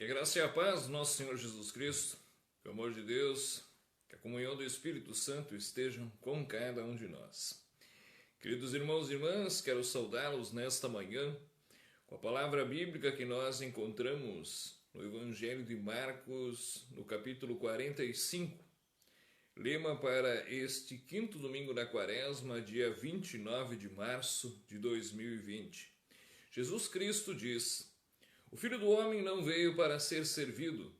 Que a graça e a paz do nosso Senhor Jesus Cristo, que o amor de Deus, que a comunhão do Espírito Santo estejam com cada um de nós. Queridos irmãos e irmãs, quero saudá-los nesta manhã com a palavra bíblica que nós encontramos no Evangelho de Marcos, no capítulo 45. Lema para este quinto domingo da quaresma, dia 29 de março de 2020. Jesus Cristo diz: o Filho do Homem não veio para ser servido,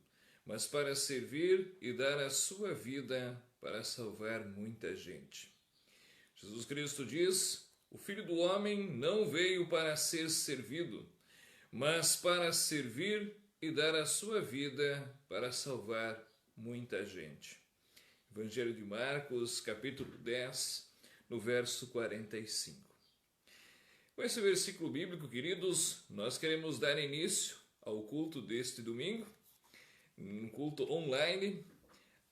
mas para servir e dar a sua vida para salvar muita gente. Jesus Cristo diz: o Filho do Homem não veio para ser servido, mas para servir e dar a sua vida para salvar muita gente. Evangelho de Marcos, capítulo 10, no verso 45. Com esse versículo bíblico, queridos, nós queremos dar início ao culto deste domingo, um culto online,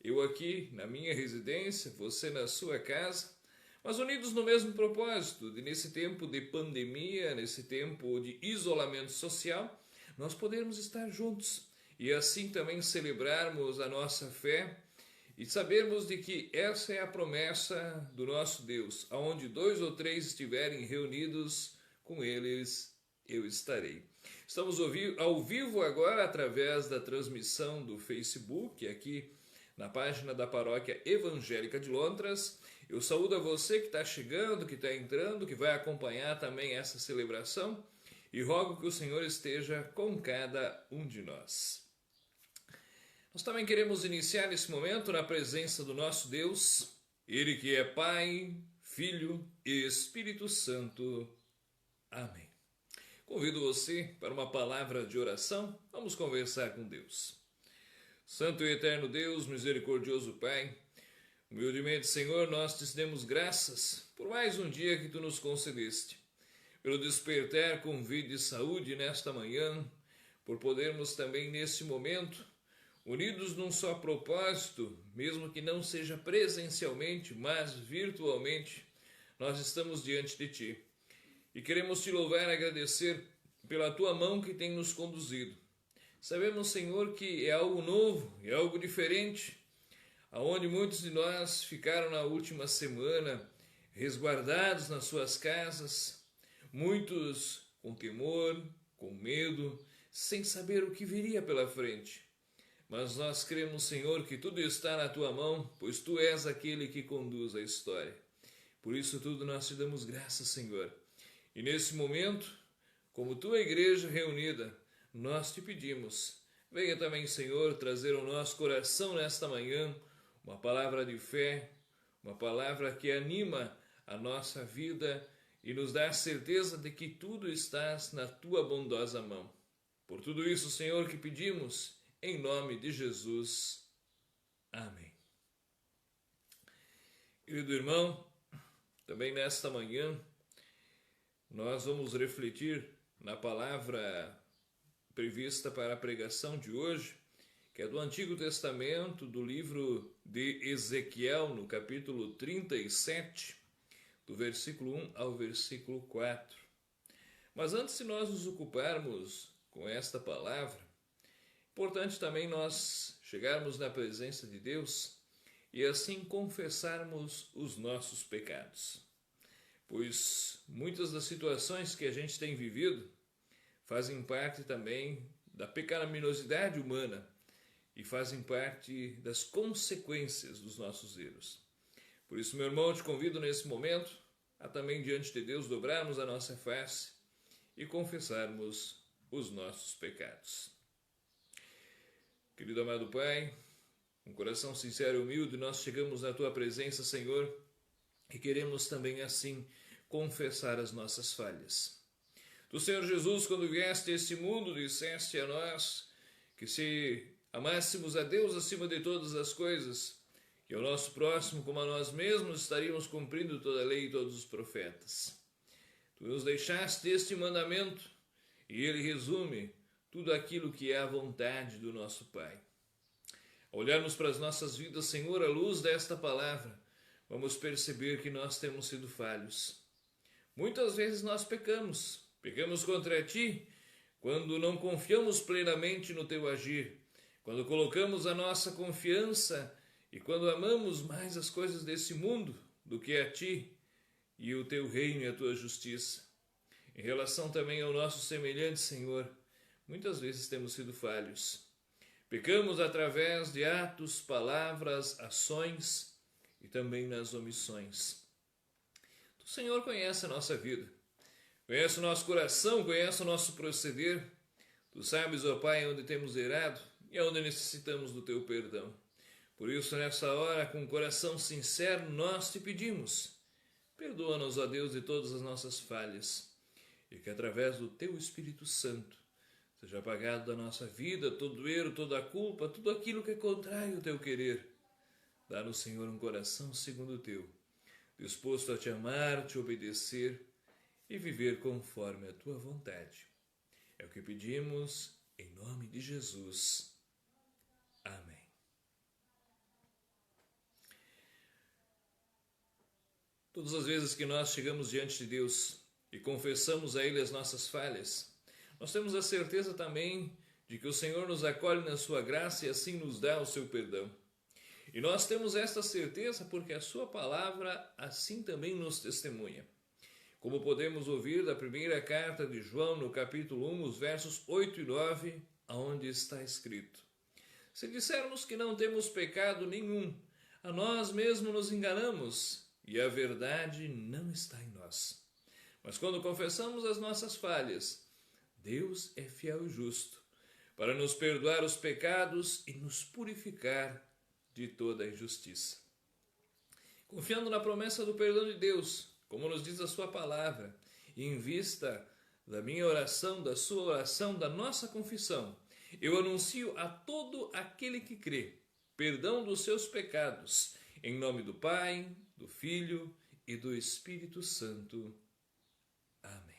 eu aqui na minha residência, você na sua casa, mas unidos no mesmo propósito, de nesse tempo de pandemia, nesse tempo de isolamento social, nós podermos estar juntos e assim também celebrarmos a nossa fé e sabermos de que essa é a promessa do nosso Deus, aonde 2 ou 3 estiverem reunidos, com eles eu estarei. Estamos ao vivo agora através da transmissão do Facebook, aqui na página da Paróquia Evangélica de Lontras. Eu saúdo a você que está chegando, que está entrando, que vai acompanhar também essa celebração e rogo que o Senhor esteja com cada um de nós. Nós também queremos iniciar nesse momento na presença do nosso Deus, Ele que é Pai, Filho e Espírito Santo. Amém. Convido você para uma palavra de oração. Vamos conversar com Deus. Santo e eterno Deus, misericordioso Pai, humildemente, Senhor, nós te damos graças por mais um dia que Tu nos concedeste, pelo despertar com vida e saúde nesta manhã, por podermos também nesse momento, unidos num só propósito, mesmo que não seja presencialmente, mas virtualmente, nós estamos diante de Ti. E queremos Te louvar e agradecer pela Tua mão que tem nos conduzido. Sabemos, Senhor, que é algo novo, é algo diferente, aonde muitos de nós ficaram na última semana resguardados nas suas casas, muitos com temor, com medo, sem saber o que viria pela frente. Mas nós cremos, Senhor, que tudo está na Tua mão, pois Tu és aquele que conduz a história. Por isso tudo nós Te damos graças, Senhor. E nesse momento, como Tua igreja reunida, nós Te pedimos, venha também, Senhor, trazer ao nosso coração nesta manhã uma palavra de fé, uma palavra que anima a nossa vida e nos dá a certeza de que tudo está na Tua bondosa mão. Por tudo isso, Senhor, que pedimos, em nome de Jesus. Amém. Querido irmão, também nesta manhã, nós vamos refletir na palavra prevista para a pregação de hoje, que é do Antigo Testamento, do livro de Ezequiel, no capítulo 37, do versículo 1 ao versículo 4. Mas antes de nós nos ocuparmos com esta palavra, é importante também nós chegarmos na presença de Deus e assim confessarmos os nossos pecados. Pois muitas das situações que a gente tem vivido fazem parte também da pecaminosidade humana e fazem parte das consequências dos nossos erros. Por isso, meu irmão, eu te convido nesse momento a também diante de Deus dobrarmos a nossa face e confessarmos os nossos pecados. Querido amado Pai, com coração sincero e humilde, nós chegamos na Tua presença, Senhor, e queremos também assim confessar as nossas falhas. Tu, Senhor Jesus, quando vieste a este mundo, disseste a nós que se amássemos a Deus acima de todas as coisas, que ao nosso próximo como a nós mesmos estaríamos cumprindo toda a lei e todos os profetas. Tu nos deixaste este mandamento e ele resume tudo aquilo que é a vontade do nosso Pai. Ao olharmos para as nossas vidas, Senhor, à luz desta palavra, vamos perceber que nós temos sido falhos. Muitas vezes nós pecamos contra Ti, quando não confiamos plenamente no teu agir, quando colocamos a nossa confiança e quando amamos mais as coisas desse mundo do que a ti e o teu reino e a tua justiça. Em relação também ao nosso semelhante, Senhor, muitas vezes temos sido falhos. Pecamos através de atos, palavras, ações e também nas omissões. O Senhor conhece a nossa vida, conhece o nosso coração, conhece o nosso proceder. Tu sabes, ó Pai, onde temos errado e onde necessitamos do teu perdão. Por isso, nessa hora, com um coração sincero, nós te pedimos. Perdoa-nos, ó Deus, de todas as nossas falhas e que através do teu Espírito Santo seja apagado da nossa vida todo o erro, toda a culpa, tudo aquilo que é contrário ao teu querer. Dá-nos, Senhor, um coração segundo o teu, disposto a te amar, te obedecer e viver conforme a tua vontade. É o que pedimos em nome de Jesus. Amém. Todas as vezes que nós chegamos diante de Deus e confessamos a Ele as nossas falhas, nós temos a certeza também de que o Senhor nos acolhe na sua graça e assim nos dá o seu perdão. E nós temos esta certeza porque a sua palavra assim também nos testemunha. Como podemos ouvir da primeira carta de João, no capítulo 1, os versos 8 e 9, onde está escrito: se dissermos que não temos pecado nenhum, a nós mesmos nos enganamos e a verdade não está em nós. Mas quando confessamos as nossas falhas, Deus é fiel e justo para nos perdoar os pecados e nos purificar de toda a injustiça. Confiando na promessa do perdão de Deus, como nos diz a sua palavra, e em vista da minha oração, da sua oração, da nossa confissão, eu anuncio a todo aquele que crê perdão dos seus pecados, em nome do Pai, do Filho e do Espírito Santo. Amém.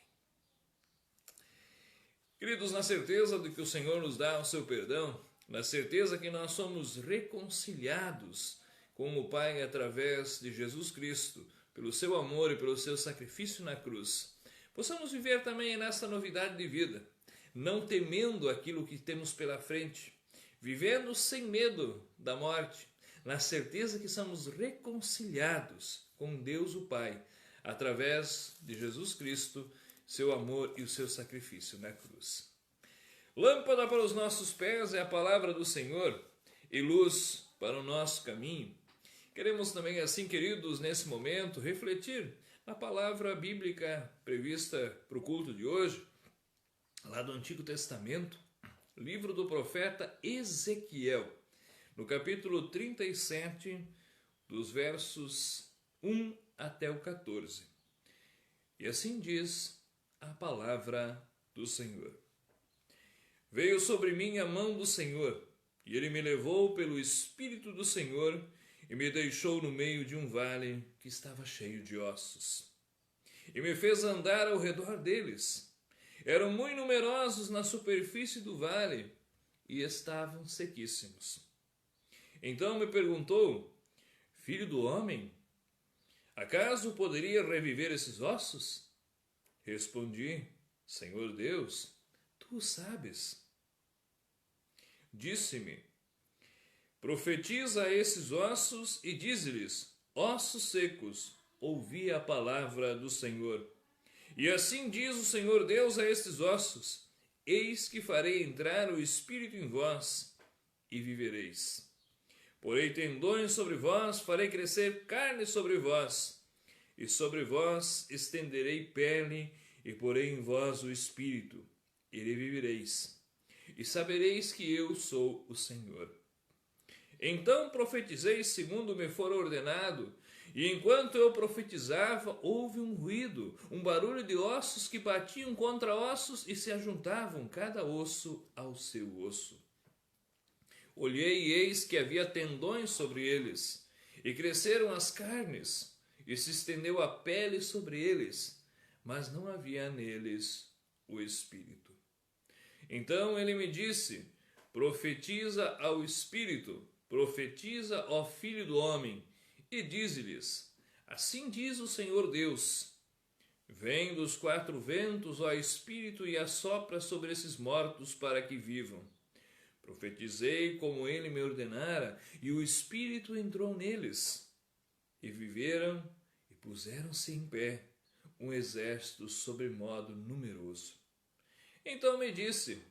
Queridos, na certeza de que o Senhor nos dá o seu perdão, na certeza que nós somos reconciliados com o Pai através de Jesus Cristo, pelo seu amor e pelo seu sacrifício na cruz, possamos viver também nessa novidade de vida, não temendo aquilo que temos pela frente, vivendo sem medo da morte, na certeza que somos reconciliados com Deus o Pai, através de Jesus Cristo, seu amor e o seu sacrifício na cruz. Lâmpada para os nossos pés é a palavra do Senhor e luz para o nosso caminho. Queremos também, assim, queridos, nesse momento, refletir na palavra bíblica prevista para o culto de hoje, lá do Antigo Testamento, livro do profeta Ezequiel, no capítulo 37, dos versos 1 até o 14. E assim diz a palavra do Senhor. Veio sobre mim a mão do Senhor, e ele me levou pelo Espírito do Senhor e me deixou no meio de um vale que estava cheio de ossos. E me fez andar ao redor deles. Eram muito numerosos na superfície do vale e estavam sequíssimos. Então me perguntou: filho do homem, acaso poderia reviver esses ossos? Respondi: Senhor Deus, tu o sabes. Disse-me: profetiza a esses ossos e dize-lhes: ossos secos, ouvi a palavra do Senhor. E assim diz o Senhor Deus a estes ossos: eis que farei entrar o Espírito em vós e vivereis. Porei tendões sobre vós, farei crescer carne sobre vós, e sobre vós estenderei pele, e porei em vós o Espírito, e revivereis, e sabereis que eu sou o Senhor. Então profetizei segundo me for ordenado, e enquanto eu profetizava, houve um ruído, um barulho de ossos que batiam contra ossos e se ajuntavam cada osso ao seu osso. Olhei e eis que havia tendões sobre eles, e cresceram as carnes, e se estendeu a pele sobre eles, mas não havia neles o Espírito. Então ele me disse: profetiza ao Espírito, profetiza ao Filho do Homem, e dize-lhes: assim diz o Senhor Deus, Vem dos quatro ventos, ó Espírito, e assopra sobre esses mortos para que vivam. Profetizei como ele me ordenara, e o Espírito entrou neles. E viveram e puseram-se em pé, um exército sobremodo numeroso. Então me disse: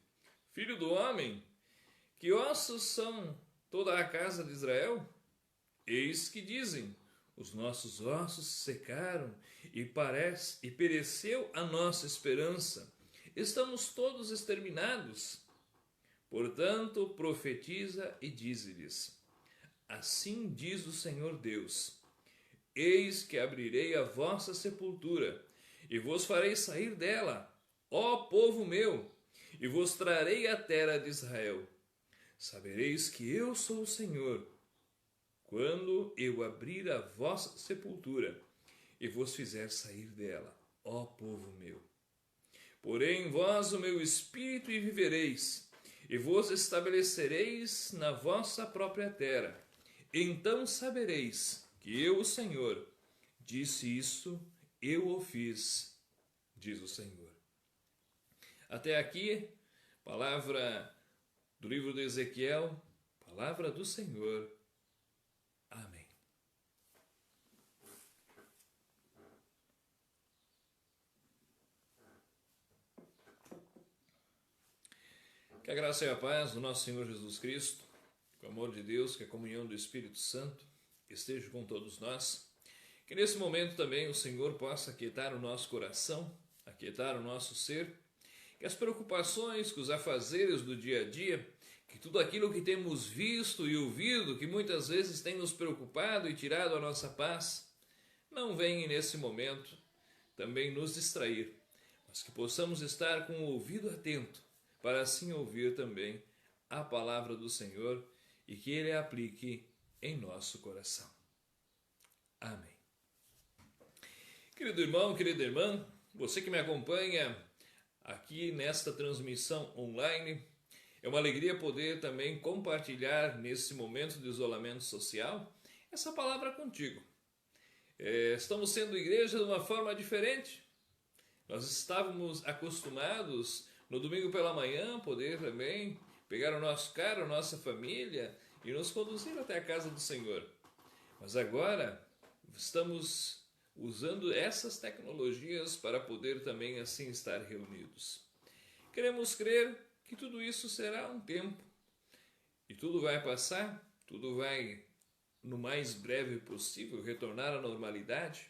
Filho do homem, que ossos são toda a casa de Israel? Eis que dizem: os nossos ossos secaram e pereceu a nossa esperança. Estamos todos exterminados. Portanto, profetiza e dize-lhes: assim diz o Senhor Deus: eis que abrirei a vossa sepultura e vos farei sair dela, ó povo meu, e vos trarei a terra de Israel. Sabereis que eu sou o Senhor, quando eu abrir a vossa sepultura e vos fizer sair dela, ó povo meu. Porém em vós o meu espírito e vivereis, e vos estabelecereis na vossa própria terra. Então sabereis que eu, o Senhor, disse isso, eu o fiz, diz o Senhor. Até aqui, palavra do livro de Ezequiel, palavra do Senhor. Amém. Que a graça e a paz do nosso Senhor Jesus Cristo, que o amor de Deus, que a comunhão do Espírito Santo esteja com todos nós. Que nesse momento também o Senhor possa aquietar o nosso coração, aquietar o nosso ser, que as preocupações, que os afazeres do dia a dia, que tudo aquilo que temos visto e ouvido, que muitas vezes tem nos preocupado e tirado a nossa paz, não venham nesse momento também nos distrair, mas que possamos estar com o ouvido atento, para assim ouvir também a palavra do Senhor e que Ele a aplique em nosso coração. Amém. Querido irmão, querida irmã, você que me acompanha aqui nesta transmissão online, é uma alegria poder também compartilhar nesse momento de isolamento social essa palavra contigo. Estamos sendo igreja de uma forma diferente. Nós estávamos acostumados no domingo pela manhã poder também pegar o nosso carro, a nossa família e nos conduzir até a casa do Senhor. Mas agora estamos usando essas tecnologias para poder também assim estar reunidos. Queremos crer que tudo isso será um tempo e tudo vai passar, tudo vai no mais breve possível retornar à normalidade,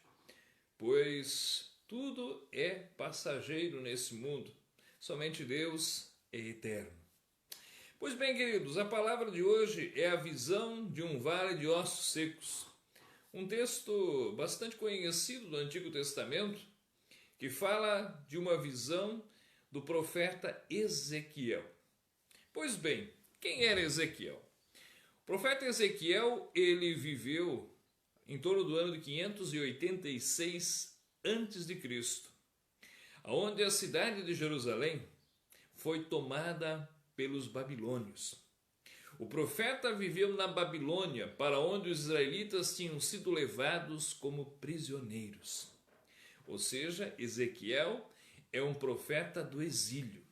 pois tudo é passageiro nesse mundo, somente Deus é eterno. Pois bem, queridos, a palavra de hoje é a visão de um vale de ossos secos. Um texto bastante conhecido do Antigo Testamento, que fala de uma visão do profeta Ezequiel. Pois bem, quem era Ezequiel? O profeta Ezequiel, ele viveu em torno do ano de 586 a.C., onde a cidade de Jerusalém foi tomada pelos babilônios. O profeta viveu na Babilônia, para onde os israelitas tinham sido levados como prisioneiros. Ou seja, Ezequiel é um profeta do exílio.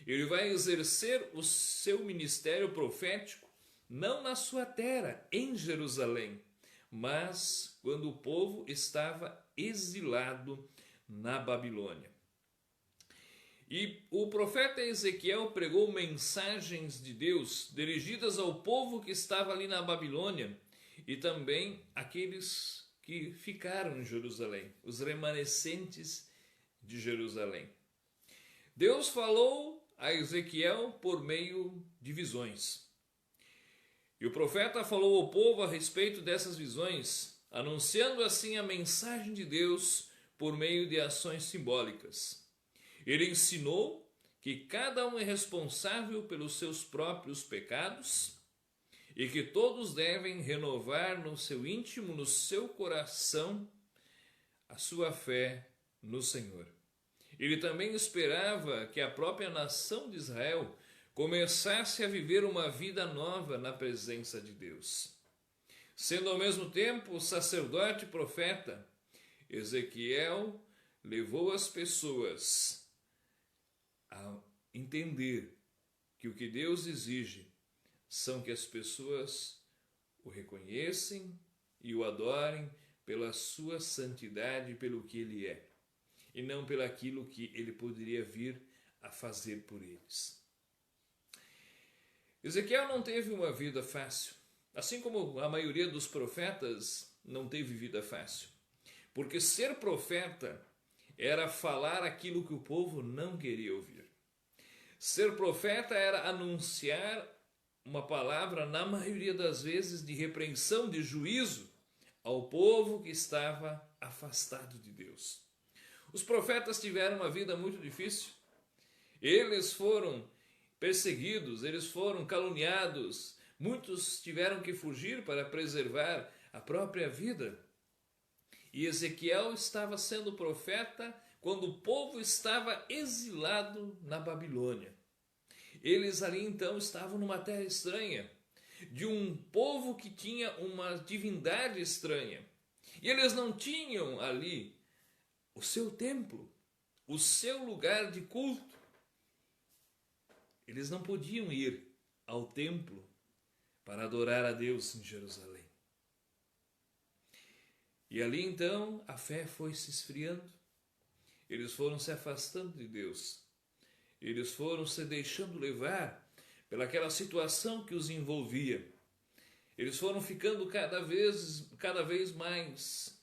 Ele vai exercer o seu ministério profético não na sua terra, em Jerusalém, mas quando o povo estava exilado na Babilônia. E o profeta Ezequiel pregou mensagens de Deus dirigidas ao povo que estava ali na Babilônia e também aqueles que ficaram em Jerusalém, os remanescentes de Jerusalém. Deus falou a Ezequiel por meio de visões. E o profeta falou ao povo a respeito dessas visões, anunciando assim a mensagem de Deus por meio de ações simbólicas. Ele ensinou que cada um é responsável pelos seus próprios pecados e que todos devem renovar no seu íntimo, no seu coração, a sua fé no Senhor. Ele também esperava que a própria nação de Israel começasse a viver uma vida nova na presença de Deus. Sendo ao mesmo tempo sacerdote e profeta, Ezequiel levou as pessoas a entender que o que Deus exige são que as pessoas o reconhecem e o adorem pela sua santidade, pelo que ele é, e não pelo aquilo que ele poderia vir a fazer por eles. Ezequiel não teve uma vida fácil, assim como a maioria dos profetas não teve vida fácil, porque ser profeta era falar aquilo que o povo não queria ouvir. Ser profeta era anunciar uma palavra, na maioria das vezes, de repreensão, de juízo ao povo que estava afastado de Deus. Os profetas tiveram uma vida muito difícil. Eles foram perseguidos, eles foram caluniados, muitos tiveram que fugir para preservar a própria vida. E Ezequiel estava sendo profeta quando o povo estava exilado na Babilônia. Eles ali então estavam numa terra estranha, de um povo que tinha uma divindade estranha. E eles não tinham ali o seu templo, o seu lugar de culto. Eles não podiam ir ao templo para adorar a Deus em Jerusalém. E ali então a fé foi se esfriando, eles foram se afastando de Deus, eles foram se deixando levar pelaquela situação que os envolvia, eles foram ficando cada vez mais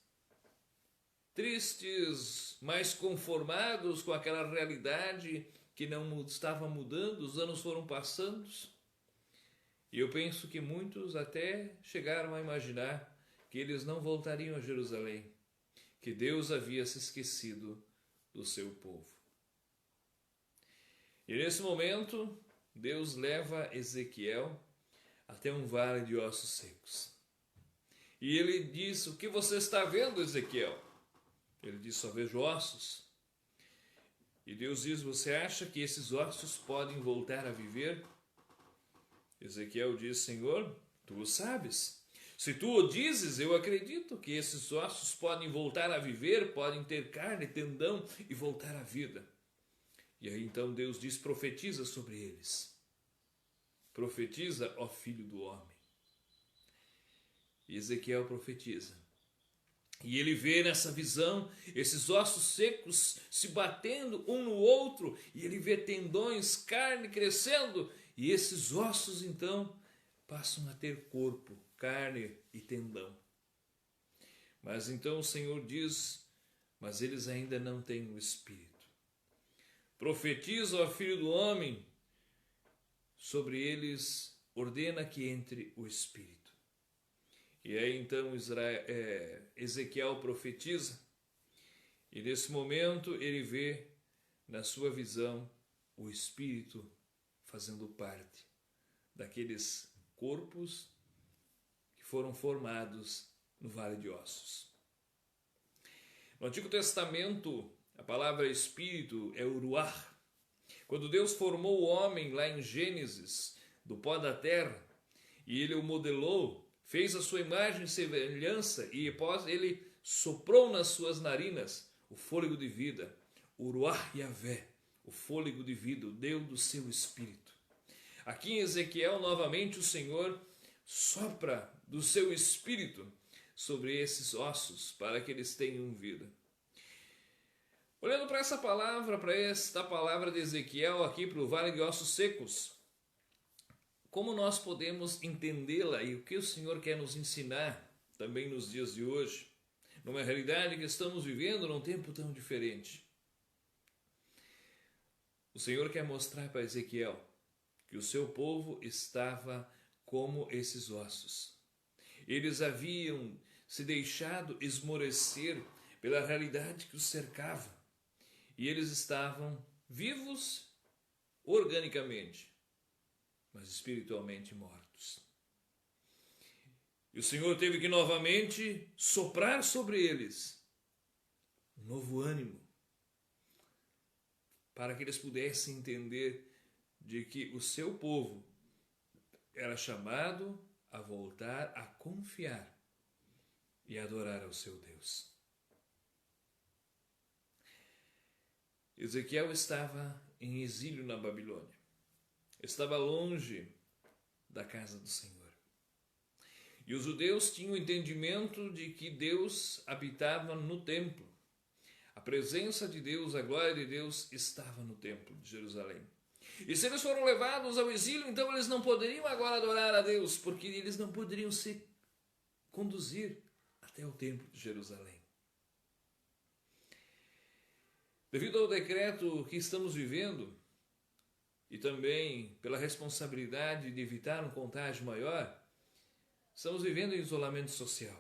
tristes, mais conformados com aquela realidade que não estava mudando, os anos foram passando, e eu penso que muitos até chegaram a imaginar que eles não voltariam a Jerusalém, que Deus havia se esquecido do seu povo. E nesse momento, Deus leva Ezequiel até um vale de ossos secos. E ele diz: o que você está vendo, Ezequiel? Ele diz: só vejo ossos. E Deus diz: você acha que esses ossos podem voltar a viver? Ezequiel diz: Senhor, tu o sabes. Se tu o dizes, eu acredito que esses ossos podem voltar a viver, podem ter carne, tendão e voltar à vida. E aí então Deus diz: profetiza sobre eles. Profetiza, ó filho do homem. E Ezequiel profetiza. E ele vê nessa visão esses ossos secos se batendo um no outro, e ele vê tendões, carne crescendo, e esses ossos então passam a ter corpo, carne e tendão. Mas então o Senhor diz: mas eles ainda não têm o Espírito. Profetiza, ó filho do homem, sobre eles ordena que entre o Espírito. E aí então Ezequiel profetiza, e nesse momento ele vê na sua visão o Espírito fazendo parte daqueles corpos que foram formados no Vale de Ossos. No Antigo Testamento, a palavra Espírito é o Ruach. Quando Deus formou o homem lá em Gênesis, do pó da terra, e ele o modelou, fez a sua imagem e semelhança, e após ele soprou nas suas narinas o fôlego de vida, o Ruach Yavé, o fôlego de vida, deu do seu espírito. Aqui em Ezequiel, novamente, o Senhor sopra do seu espírito sobre esses ossos, para que eles tenham vida. Olhando para essa palavra, para esta palavra de Ezequiel aqui para o Vale de Ossos Secos, como nós podemos entendê-la e o que o Senhor quer nos ensinar também nos dias de hoje, numa realidade que estamos vivendo num tempo tão diferente? O Senhor quer mostrar para Ezequiel que o seu povo estava como esses ossos. Eles haviam se deixado esmorecer pela realidade que os cercava. E eles estavam vivos organicamente, mas espiritualmente mortos. E o Senhor teve que novamente soprar sobre eles um novo ânimo, para que eles pudessem entender de que o seu povo era chamado a voltar a confiar e adorar ao seu Deus. Ezequiel estava em exílio na Babilônia. Estava longe da casa do Senhor. E os judeus tinham o entendimento de que Deus habitava no templo. A presença de Deus, a glória de Deus estava no templo de Jerusalém. E se eles foram levados ao exílio, então eles não poderiam agora adorar a Deus, porque eles não poderiam se conduzir até o templo de Jerusalém. Devido ao decreto que estamos vivendo, e também pela responsabilidade de evitar um contágio maior, estamos vivendo em isolamento social.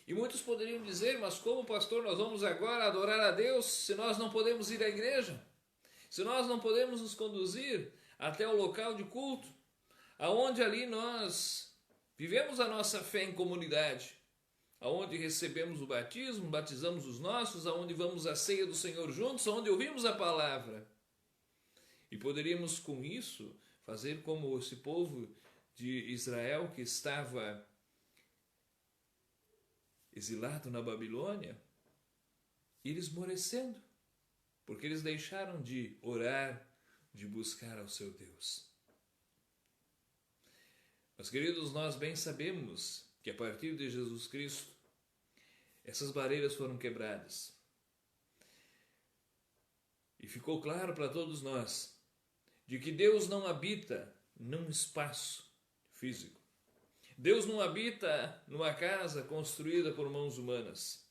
E muitos poderiam dizer, mas como, pastor, nós vamos agora adorar a Deus se nós não podemos ir à igreja? Se nós não podemos nos conduzir até o local de culto, aonde ali nós vivemos a nossa fé em comunidade, aonde recebemos o batismo, batizamos os nossos, aonde vamos à ceia do Senhor juntos, aonde ouvimos a palavra. E poderíamos com isso fazer como esse povo de Israel que estava exilado na Babilônia, ir esmorecendo, porque eles deixaram de orar, de buscar ao seu Deus. Mas, queridos, nós bem sabemos que a partir de Jesus Cristo, essas barreiras foram quebradas. E ficou claro para todos nós de que Deus não habita num espaço físico. Deus não habita numa casa construída por mãos humanas.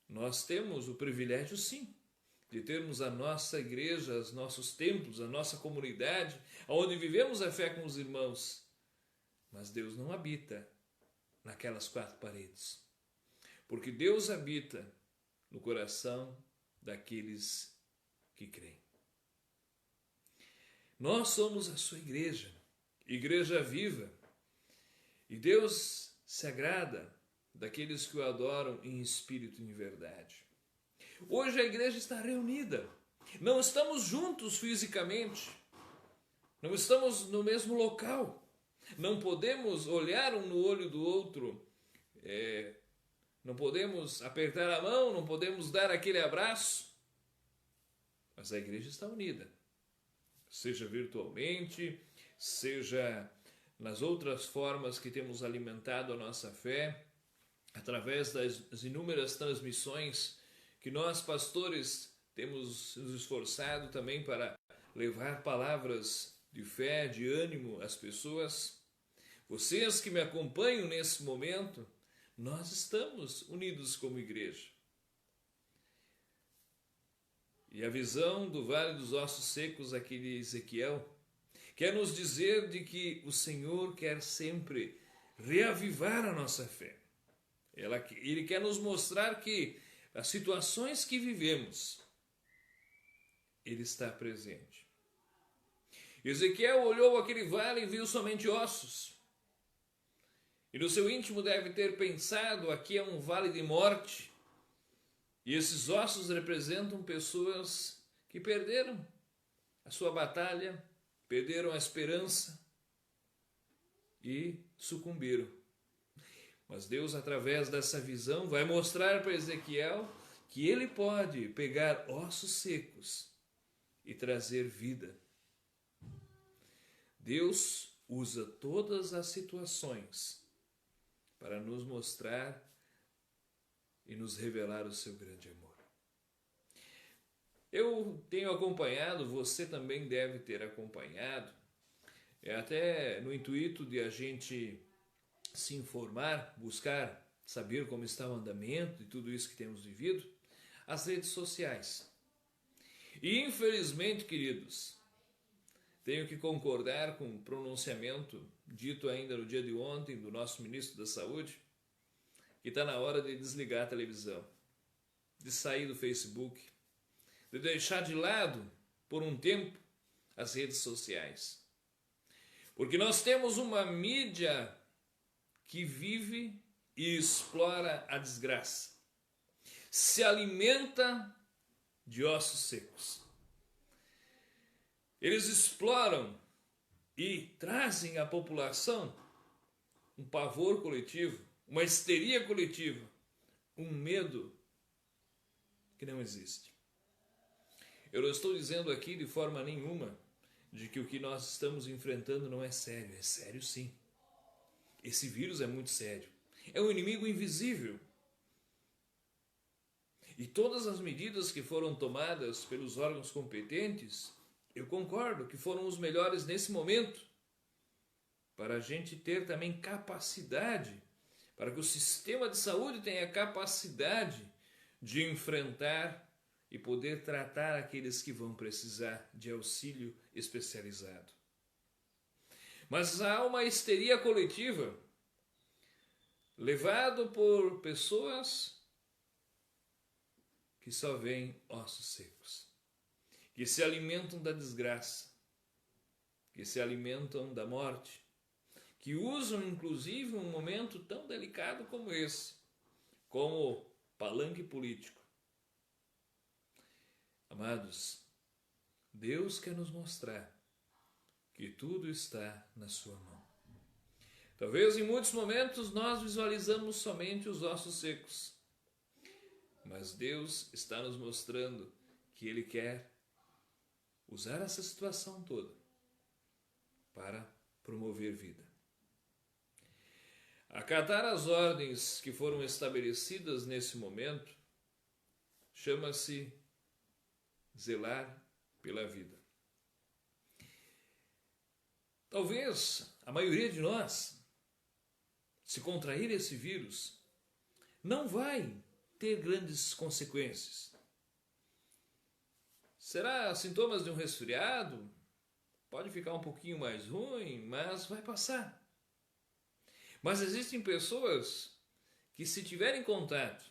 Nós temos o privilégio, sim, de termos a nossa igreja, os nossos templos, a nossa comunidade, onde vivemos a fé com os irmãos. Mas Deus não habita naquelas quatro paredes. Porque Deus habita no coração daqueles que creem. Nós somos a sua igreja, igreja viva. E Deus se agrada daqueles que o adoram em espírito e em verdade. Hoje a igreja está reunida. Não estamos juntos fisicamente. Não estamos no mesmo local. Não podemos olhar um no olho do outro. Não podemos apertar a mão, não podemos dar aquele abraço. Mas a igreja está unida. Seja virtualmente, seja nas outras formas que temos alimentado a nossa fé, através das inúmeras transmissões que nós, pastores, temos nos esforçado também para levar palavras de fé, de ânimo às pessoas. Vocês que me acompanham nesse momento, nós estamos unidos como igreja. E a visão do Vale dos Ossos Secos aqui de Ezequiel quer nos dizer de que o Senhor quer sempre reavivar a nossa fé. Ele quer nos mostrar que as situações que vivemos, Ele está presente. Ezequiel olhou aquele vale e viu somente ossos. E no seu íntimo deve ter pensado, aqui é um vale de morte. E esses ossos representam pessoas que perderam a sua batalha, perderam a esperança e sucumbiram. Mas Deus, através dessa visão, vai mostrar para Ezequiel que ele pode pegar ossos secos e trazer vida. Deus usa todas as situações para nos mostrar e nos revelar o seu grande amor. Eu tenho acompanhado, você também deve ter acompanhado, até no intuito de a gente se informar, buscar saber como está o andamento de tudo isso que temos vivido, as redes sociais. E infelizmente, queridos, tenho que concordar com o pronunciamento dito ainda no dia de ontem do nosso ministro da Saúde, que está na hora de desligar a televisão, de sair do Facebook, de deixar de lado, por um tempo, as redes sociais. Porque nós temos uma mídia que vive e explora a desgraça. Se alimenta de ossos secos. Eles exploram e trazem à população um pavor coletivo, uma histeria coletiva, um medo que não existe. Eu não estou dizendo aqui de forma nenhuma de que o que nós estamos enfrentando não é sério. É sério sim. Esse vírus é muito sério. É um inimigo invisível. E todas as medidas que foram tomadas pelos órgãos competentes, eu concordo que foram os melhores nesse momento, para a gente ter também capacidade, para que o sistema de saúde tenha capacidade de enfrentar e poder tratar aqueles que vão precisar de auxílio especializado. Mas há uma histeria coletiva, levado por pessoas que só veem ossos secos, que se alimentam da desgraça, que se alimentam da morte, que usam inclusive um momento tão delicado como esse, como palanque político. Amados, Deus quer nos mostrar que tudo está na sua mão. Talvez em muitos momentos nós visualizamos somente os ossos secos, mas Deus está nos mostrando que Ele quer usar essa situação toda para promover vida. Acatar as ordens que foram estabelecidas nesse momento chama-se zelar pela vida. Talvez a maioria de nós, se contrair esse vírus, não vai ter grandes consequências. Será sintomas de um resfriado? Pode ficar um pouquinho mais ruim, mas vai passar. Mas existem pessoas que, se tiverem contato,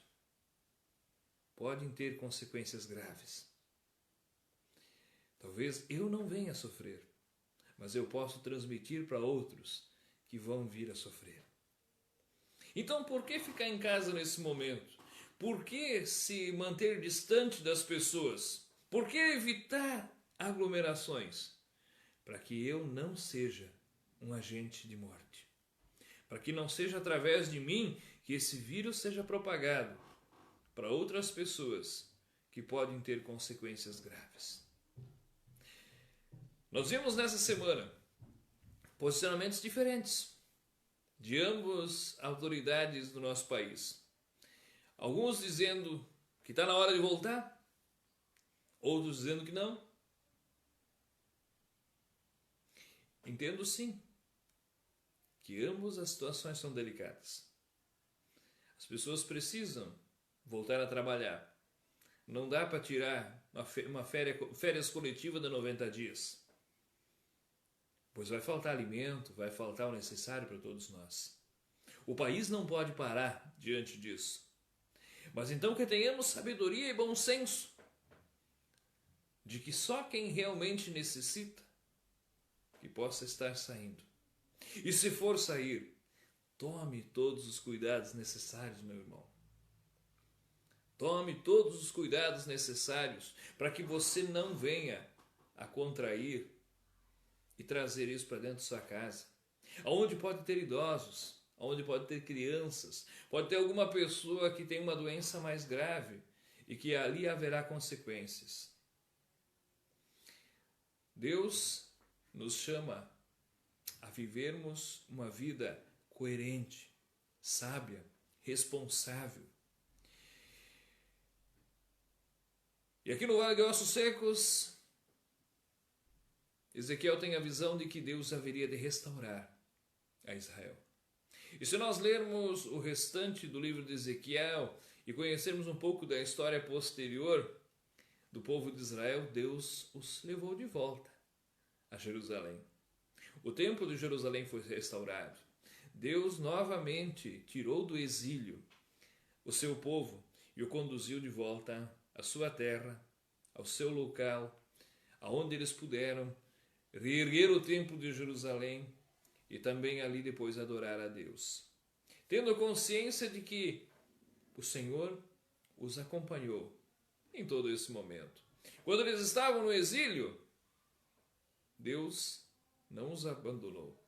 podem ter consequências graves. Talvez eu não venha a sofrer, mas eu posso transmitir para outros que vão vir a sofrer. Então, por que ficar em casa nesse momento? Por que se manter distante das pessoas? Por que evitar aglomerações? Para que eu não seja um agente de morte. Para que não seja através de mim que esse vírus seja propagado para outras pessoas que podem ter consequências graves. Nós vimos nessa semana posicionamentos diferentes de ambas autoridades do nosso país. Alguns dizendo que está na hora de voltar, outros dizendo que não. Entendo sim que ambas as situações são delicadas. As pessoas precisam voltar a trabalhar. Não dá para tirar uma férias coletiva de 90 dias. Pois vai faltar alimento, vai faltar o necessário para todos nós. O país não pode parar diante disso. Mas então que tenhamos sabedoria e bom senso de que só quem realmente necessita que possa estar saindo. E se for sair, tome todos os cuidados necessários, meu irmão. Tome todos os cuidados necessários para que você não venha a contrair e trazer isso para dentro de sua casa. Onde pode ter idosos, onde pode ter crianças, pode ter alguma pessoa que tem uma doença mais grave e que ali haverá consequências. Deus nos chama a vivermos uma vida coerente, sábia, responsável. E aqui no Vale de Ossos Secos, Ezequiel tem a visão de que Deus haveria de restaurar a Israel. E se nós lermos o restante do livro de Ezequiel e conhecermos um pouco da história posterior do povo de Israel, Deus os levou de volta a Jerusalém. O templo de Jerusalém foi restaurado. Deus novamente tirou do exílio o seu povo e o conduziu de volta à sua terra, ao seu local, aonde eles puderam reerguer o templo de Jerusalém e também ali depois adorar a Deus, tendo consciência de que o Senhor os acompanhou em todo esse momento. Quando eles estavam no exílio, Deus não os abandonou.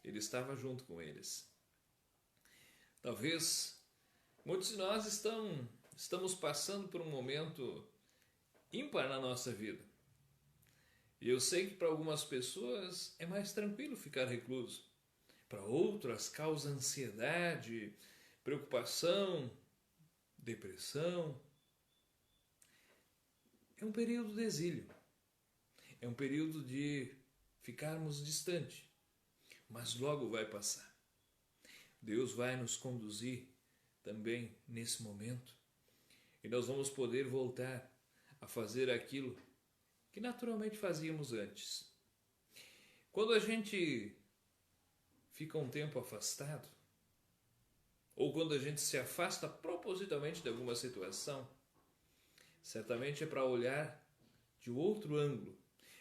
Ele estava junto com eles. Talvez muitos de nós estão estamos passando por um momento ímpar na nossa vida. E eu sei que para algumas pessoas é mais tranquilo ficar recluso. Para outras causa ansiedade, preocupação, depressão. É um período de exílio. É um período de ficarmos distante. Mas logo vai passar. Deus vai nos conduzir também nesse momento. E nós vamos poder voltar a fazer aquilo que naturalmente fazíamos antes. Quando a gente fica um tempo afastado, ou quando a gente se afasta propositalmente de alguma situação, certamente é para olhar de outro ângulo,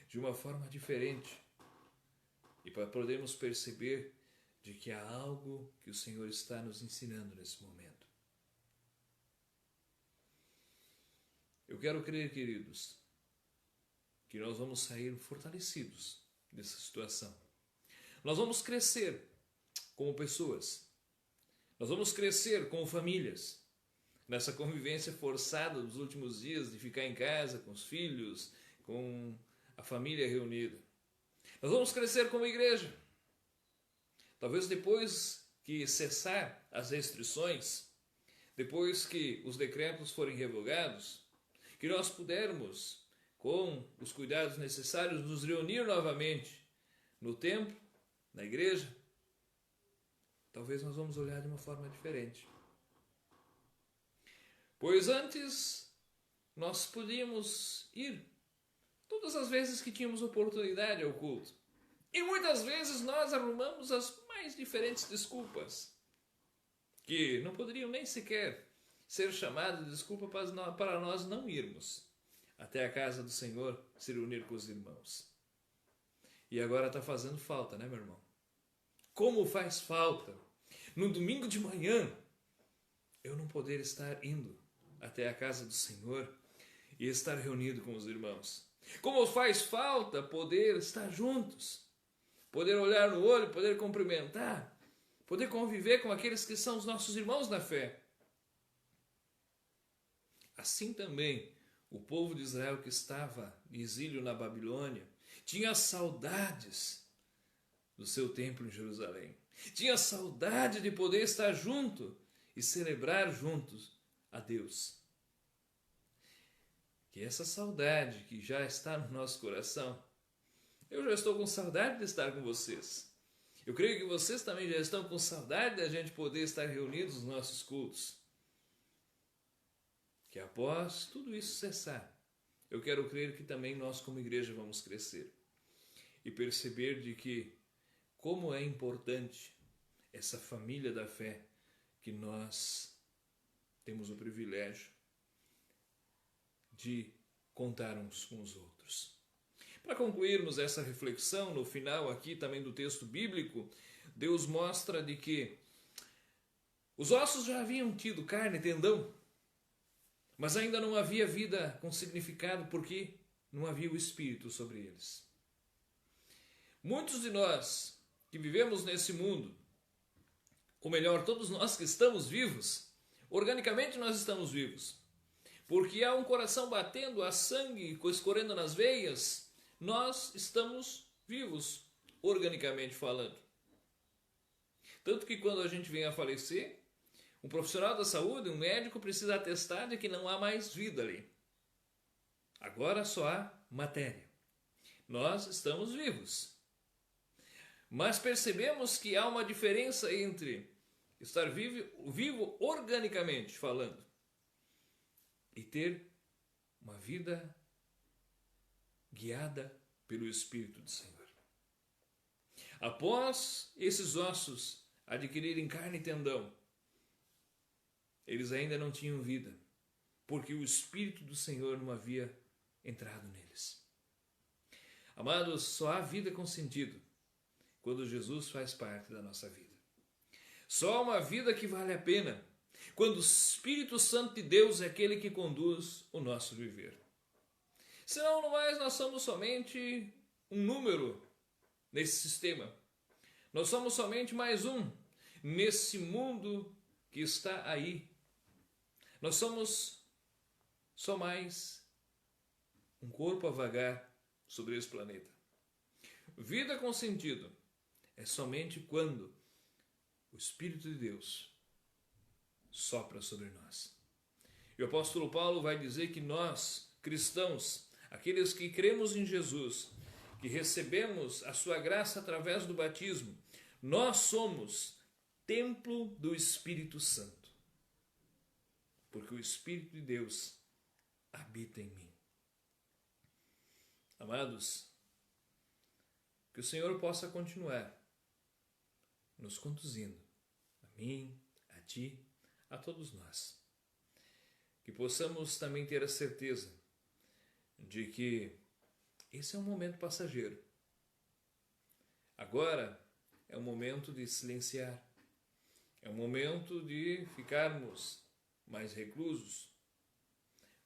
de uma forma diferente, e para podermos perceber de que há algo que o Senhor está nos ensinando nesse momento. Eu quero crer, queridos, que nós vamos sair fortalecidos dessa situação. Nós vamos crescer como pessoas. Nós vamos crescer como famílias. Nessa convivência forçada dos últimos dias de ficar em casa com os filhos, com a família reunida. Nós vamos crescer como igreja. Talvez depois que cessar as restrições, depois que os decretos forem revogados, que nós pudermos, com os cuidados necessários, nos reunir novamente no templo, na igreja, talvez nós vamos olhar de uma forma diferente. Pois antes nós podíamos ir todas as vezes que tínhamos oportunidade ao culto. E muitas vezes nós arrumamos as mais diferentes desculpas, que não poderiam nem sequer ser chamadas de desculpa para nós não irmos até a casa do Senhor se reunir com os irmãos. E agora está fazendo falta, né, meu irmão? Como faz falta no domingo de manhã eu não poder estar indo até a casa do Senhor e estar reunido com os irmãos. Como faz falta poder estar juntos, poder olhar no olho, poder cumprimentar, poder conviver com aqueles que são os nossos irmãos na fé. Assim também o povo de Israel que estava em exílio na Babilônia tinha saudades do seu templo em Jerusalém. Tinha saudade de poder estar junto e celebrar juntos a Deus. Que essa saudade que já está no nosso coração, eu já estou com saudade de estar com vocês. Eu creio que vocês também já estão com saudade da gente poder estar reunidos nos nossos cultos. Que após tudo isso cessar, eu quero crer que também nós como igreja vamos crescer e perceber de que como é importante essa família da fé que nós temos o privilégio de contar uns com os outros. Para concluirmos essa reflexão, no final aqui também do texto bíblico, Deus mostra de que os ossos já haviam tido carne e tendão, mas ainda não havia vida com significado porque não havia o Espírito sobre eles. Muitos de nós que vivemos nesse mundo, ou melhor, todos nós que estamos vivos, organicamente nós estamos vivos, porque há um coração batendo, há sangue escorrendo nas veias, nós estamos vivos, organicamente falando. Tanto que quando a gente vem a falecer, um profissional da saúde, um médico, precisa atestar de que não há mais vida ali. Agora só há matéria. Nós estamos vivos. Mas percebemos que há uma diferença entre estar vivo organicamente falando e ter uma vida guiada pelo Espírito do Senhor. Após esses ossos adquirirem carne e tendão, eles ainda não tinham vida, porque o Espírito do Senhor não havia entrado neles. Amados, só há vida com sentido quando Jesus faz parte da nossa vida. Só há uma vida que vale a pena quando o Espírito Santo de Deus é aquele que conduz o nosso viver. Senão, no mais, nós somos somente um número nesse sistema. Nós somos somente mais um nesse mundo que está aí. Nós somos só mais um corpo a vagar sobre esse planeta. Vida com sentido é somente quando o Espírito de Deus sopra sobre nós. E o apóstolo Paulo vai dizer que nós, cristãos, aqueles que cremos em Jesus, que recebemos a sua graça através do batismo, nós somos templo do Espírito Santo. Porque o Espírito de Deus habita em mim. Amados, que o Senhor possa continuar nos conduzindo, a mim, a ti, a todos nós. Que possamos também ter a certeza de que esse é um momento passageiro. Agora é o momento de silenciar, é o momento de ficarmos mais reclusos,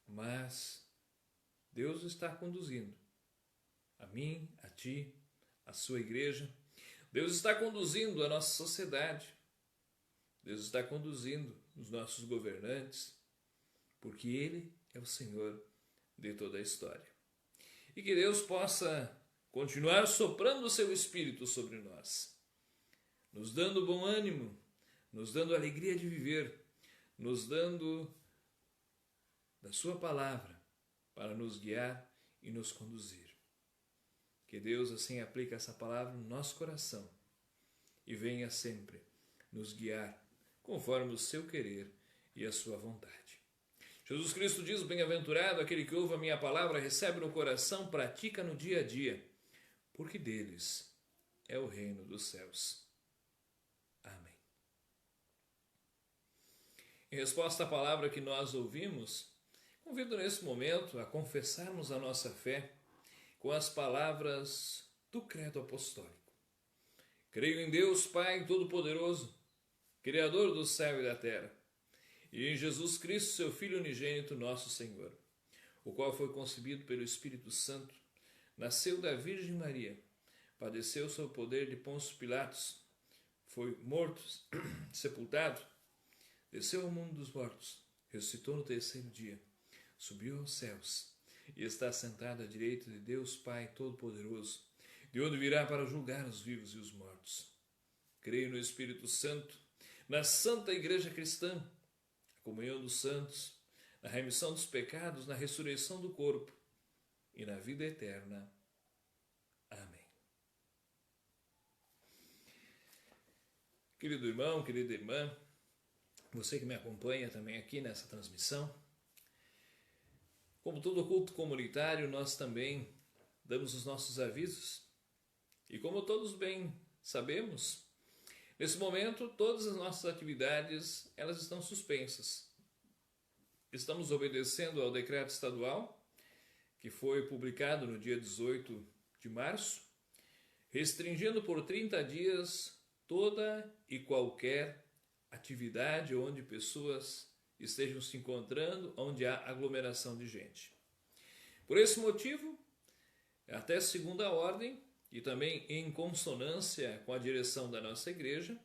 mas Deus está conduzindo a mim, a ti, a sua igreja. Deus está conduzindo a nossa sociedade. Deus está conduzindo os nossos governantes, porque Ele é o Senhor de toda a história. E que Deus possa continuar soprando o seu Espírito sobre nós, nos dando bom ânimo, nos dando alegria de viver, nos dando da sua palavra para nos guiar e nos conduzir. Que Deus assim aplique essa palavra no nosso coração e venha sempre nos guiar conforme o seu querer e a sua vontade. Jesus Cristo diz: bem-aventurado aquele que ouve a minha palavra, recebe no coração, pratica no dia a dia, porque deles é o reino dos céus. Amém. Em resposta à palavra que nós ouvimos, convido nesse momento a confessarmos a nossa fé com as palavras do credo apostólico. Creio em Deus Pai Todo-Poderoso, Criador do céu e da terra, e em Jesus Cristo, seu Filho unigênito, nosso Senhor, o qual foi concebido pelo Espírito Santo, nasceu da Virgem Maria, padeceu sob o poder de Pôncio Pilatos, foi morto, sepultado, desceu ao mundo dos mortos, ressuscitou no terceiro dia, subiu aos céus e está sentado à direita de Deus Pai Todo-Poderoso, de onde virá para julgar os vivos e os mortos. Creio no Espírito Santo, na Santa Igreja Cristã, na comunhão dos santos, na remissão dos pecados, na ressurreição do corpo e na vida eterna. Amém. Querido irmão, querida irmã, você que me acompanha também aqui nessa transmissão, como todo culto comunitário, nós também damos os nossos avisos. E como todos bem sabemos, nesse momento todas as nossas atividades elas estão suspensas. Estamos obedecendo ao decreto estadual que foi publicado no dia 18 de março, restringindo por 30 dias toda e qualquer atividade onde pessoas estejam se encontrando, onde há aglomeração de gente. Por esse motivo, até segunda ordem, e também em consonância com a direção da nossa igreja,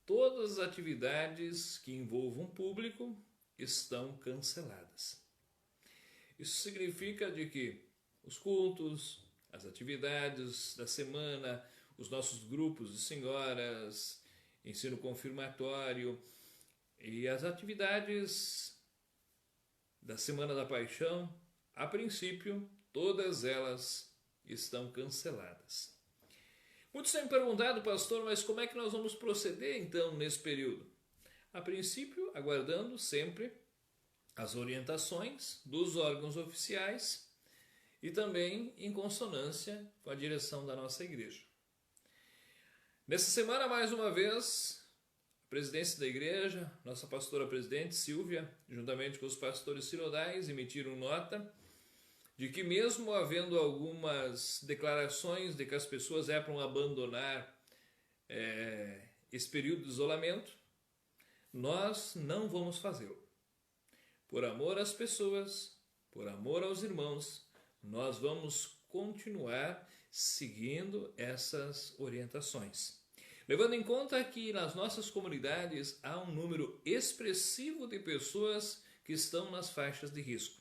todas as atividades que envolvam público estão canceladas. Isso significa de que os cultos, as atividades da semana, os nossos grupos de senhoras, ensino confirmatório e as atividades da Semana da Paixão, a princípio, todas elas estão canceladas. Muitos têm me perguntado, pastor, mas como é que nós vamos proceder então nesse período? A princípio, aguardando sempre as orientações dos órgãos oficiais e também em consonância com a direção da nossa igreja. Nessa semana, mais uma vez, a presidência da igreja, nossa pastora presidente Silvia, juntamente com os pastores sinodais, emitiram nota de que mesmo havendo algumas declarações de que as pessoas é para abandonar esse período de isolamento, nós não vamos fazê-lo. Por amor às pessoas, por amor aos irmãos, nós vamos continuar seguindo essas orientações. Levando em conta que nas nossas comunidades há um número expressivo de pessoas que estão nas faixas de risco.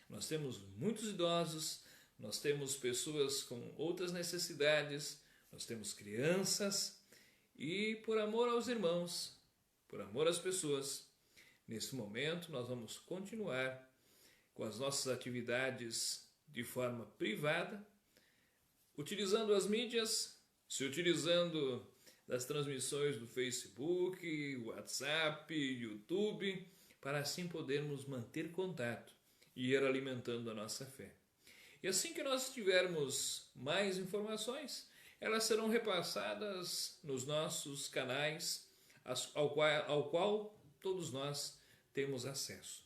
Nós temos muitos idosos, nós temos pessoas com outras necessidades, nós temos crianças e por amor aos irmãos, por amor às pessoas, nesse momento nós vamos continuar com as nossas atividades de forma privada, utilizando as mídias, se utilizando das transmissões do Facebook, WhatsApp, YouTube, para assim podermos manter contato e ir alimentando a nossa fé. E assim que nós tivermos mais informações, elas serão repassadas nos nossos canais, ao qual todos nós temos acesso.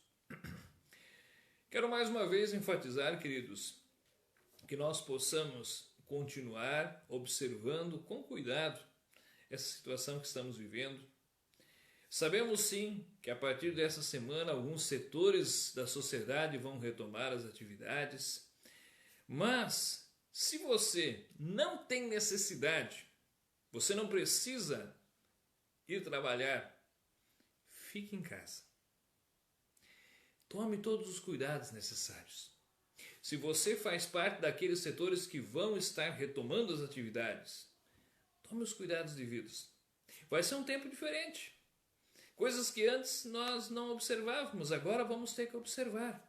Quero mais uma vez enfatizar, queridos, que nós possamos continuar observando com cuidado essa situação que estamos vivendo. Sabemos sim que a partir dessa semana alguns setores da sociedade vão retomar as atividades, mas se você não tem necessidade, você não precisa ir trabalhar, fique em casa. Tome todos os cuidados necessários. Se você faz parte daqueles setores que vão estar retomando as atividades, tome os cuidados devidos. Vai ser um tempo diferente. Coisas que antes nós não observávamos, agora vamos ter que observar.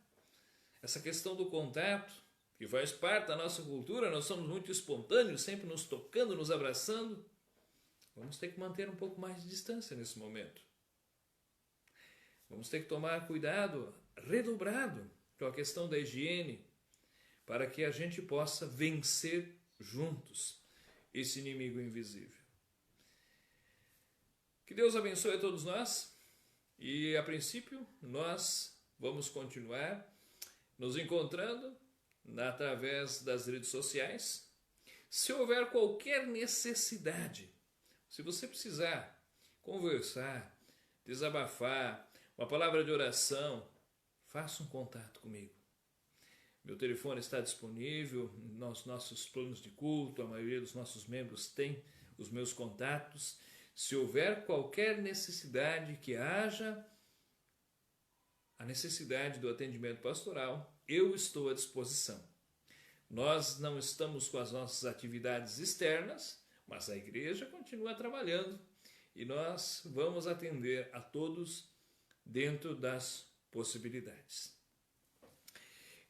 Essa questão do contato, que faz parte da nossa cultura, nós somos muito espontâneos, sempre nos tocando, nos abraçando. Vamos ter que manter um pouco mais de distância nesse momento. Vamos ter que tomar cuidado redobrado com a questão da higiene, para que a gente possa vencer juntos esse inimigo invisível. Que Deus abençoe a todos nós e, a princípio, nós vamos continuar nos encontrando através das redes sociais. Se houver qualquer necessidade, se você precisar conversar, desabafar, uma palavra de oração, faça um contato comigo. Meu telefone está disponível nos nossos planos de culto, a maioria dos nossos membros tem os meus contatos. Se houver qualquer necessidade, que haja a necessidade do atendimento pastoral, eu estou à disposição. Nós não estamos com as nossas atividades externas, mas a igreja continua trabalhando e nós vamos atender a todos dentro das possibilidades.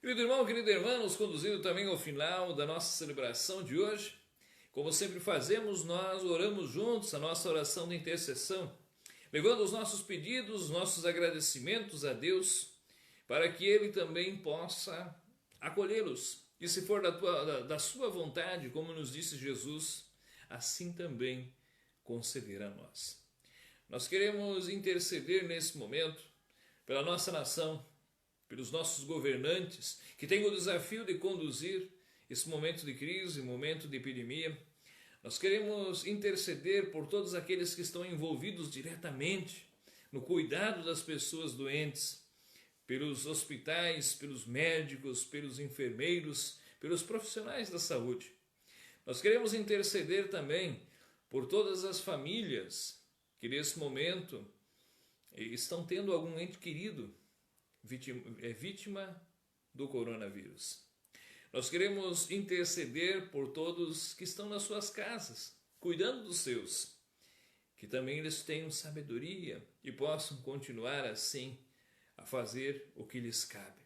Querido irmão, querida irmã, nos conduzindo também ao final da nossa celebração de hoje, como sempre fazemos, nós oramos juntos a nossa oração de intercessão, levando os nossos pedidos, os nossos agradecimentos a Deus, para que Ele também possa acolhê-los. E se for da sua vontade, como nos disse Jesus, assim também conceder a nós. Nós queremos interceder nesse momento pela nossa nação, pelos nossos governantes, que têm o desafio de conduzir esse momento de crise, momento de epidemia. Nós queremos interceder por todos aqueles que estão envolvidos diretamente no cuidado das pessoas doentes, pelos hospitais, pelos médicos, pelos enfermeiros, pelos profissionais da saúde. Nós queremos interceder também por todas as famílias que nesse momento estão tendo algum ente querido vítima do coronavírus. Nós queremos interceder por todos que estão nas suas casas, cuidando dos seus, que também eles tenham sabedoria e possam continuar assim a fazer o que lhes cabe.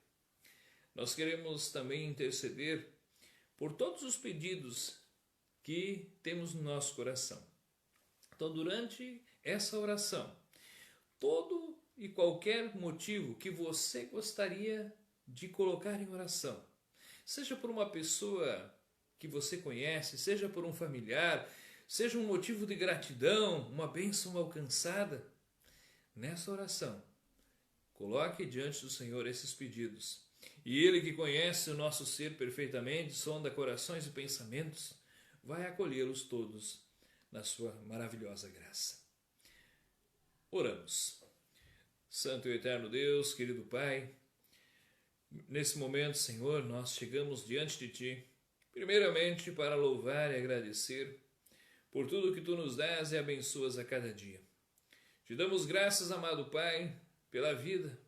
Nós queremos também interceder por todos os pedidos que temos no nosso coração. Então, durante essa oração, todo e qualquer motivo que você gostaria de colocar em oração, seja por uma pessoa que você conhece, seja por um familiar, seja um motivo de gratidão, uma bênção alcançada, nessa oração, coloque diante do Senhor esses pedidos. E Ele, que conhece o nosso ser perfeitamente, sonda corações e pensamentos, vai acolhê-los todos na sua maravilhosa graça. Oramos. Santo e eterno Deus, querido Pai, nesse momento, Senhor, nós chegamos diante de Ti, primeiramente para louvar e agradecer por tudo que Tu nos dás e abençoas a cada dia. Te damos graças, amado Pai, pela vida,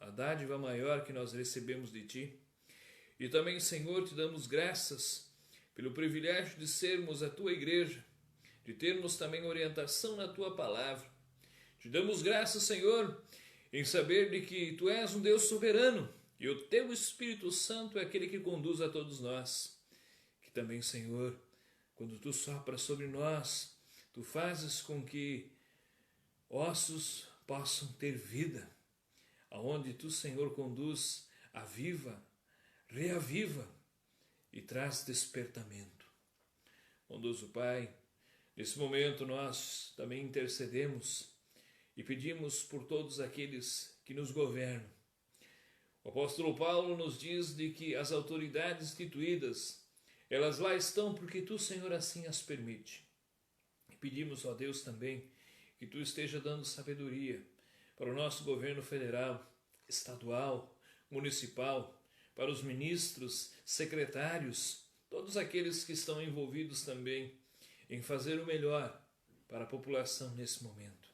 a dádiva maior que nós recebemos de Ti. E também, Senhor, Te damos graças pelo privilégio de sermos a Tua igreja, de termos também orientação na Tua palavra. Te damos graças, Senhor, em saber de que Tu és um Deus soberano e o Teu Espírito Santo é aquele que conduz a todos nós. Que também, Senhor, quando Tu sopras sobre nós, Tu fazes com que ossos possam ter vida. Aonde Tu, Senhor, conduz, aviva, reaviva e traz despertamento. Bondoso Pai, nesse momento nós também intercedemos e pedimos por todos aqueles que nos governam. O apóstolo Paulo nos diz de que as autoridades instituídas, elas lá estão porque Tu, Senhor, assim as permite. E pedimos, ó Deus, também que Tu esteja dando sabedoria para o nosso governo federal, estadual, municipal, para os ministros, secretários, todos aqueles que estão envolvidos também em fazer o melhor para a população nesse momento.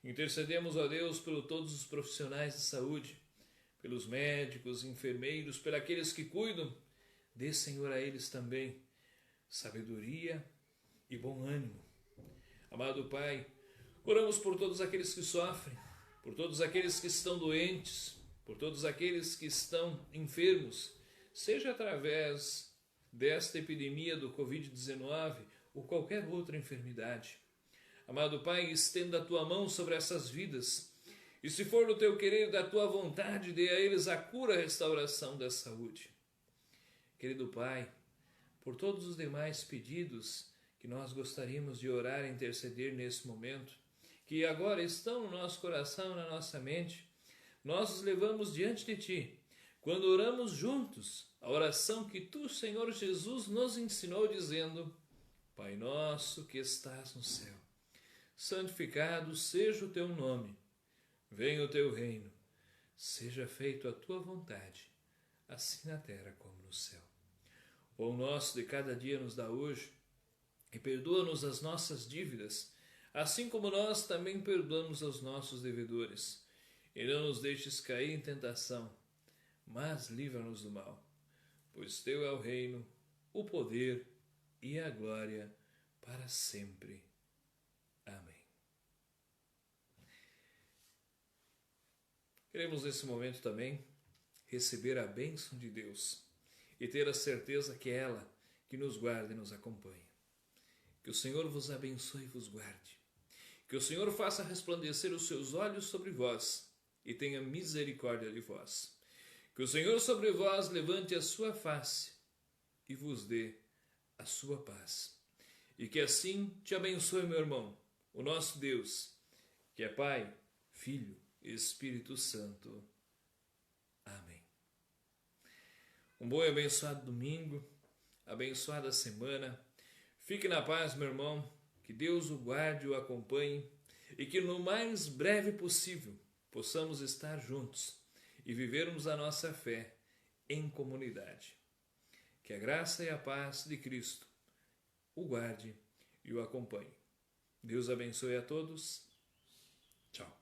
Intercedemos, ó Deus, por todos os profissionais de saúde, pelos médicos, enfermeiros, por aqueles que cuidam. Dê, Senhor, a eles também sabedoria e bom ânimo. Amado Pai, oramos por todos aqueles que sofrem, por todos aqueles que estão doentes, por todos aqueles que estão enfermos, seja através desta epidemia do Covid-19 ou qualquer outra enfermidade. Amado Pai, estenda a Tua mão sobre essas vidas e, se for do Teu querer e da Tua vontade, dê a eles a cura e a restauração da saúde. Querido Pai, por todos os demais pedidos que nós gostaríamos de orar e interceder nesse momento, que agora estão no nosso coração, na nossa mente, nós os levamos diante de Ti, quando oramos juntos a oração que Tu, Senhor Jesus, nos ensinou dizendo: Pai nosso que estás no céu, santificado seja o Teu nome, venha o Teu reino, seja feita a Tua vontade, assim na terra como no céu. O pão nosso de cada dia nos dá hoje, e perdoa-nos as nossas dívidas, assim como nós também perdoamos aos nossos devedores. E não nos deixes cair em tentação, mas livra-nos do mal. Pois Teu é o reino, o poder e a glória para sempre. Amém. Queremos nesse momento também receber a bênção de Deus e ter a certeza que é ela que nos guarda e nos acompanha. Que o Senhor vos abençoe e vos guarde. Que o Senhor faça resplandecer os seus olhos sobre vós e tenha misericórdia de vós. Que o Senhor sobre vós levante a sua face e vos dê a sua paz. E que assim te abençoe, meu irmão, o nosso Deus, que é Pai, Filho e Espírito Santo. Amém. Um bom e abençoado domingo, abençoada semana. Fique na paz, meu irmão, que Deus o guarde e o acompanhe e que no mais breve possível possamos estar juntos e vivermos a nossa fé em comunidade. Que a graça e a paz de Cristo o guarde e o acompanhe. Deus abençoe a todos. Tchau.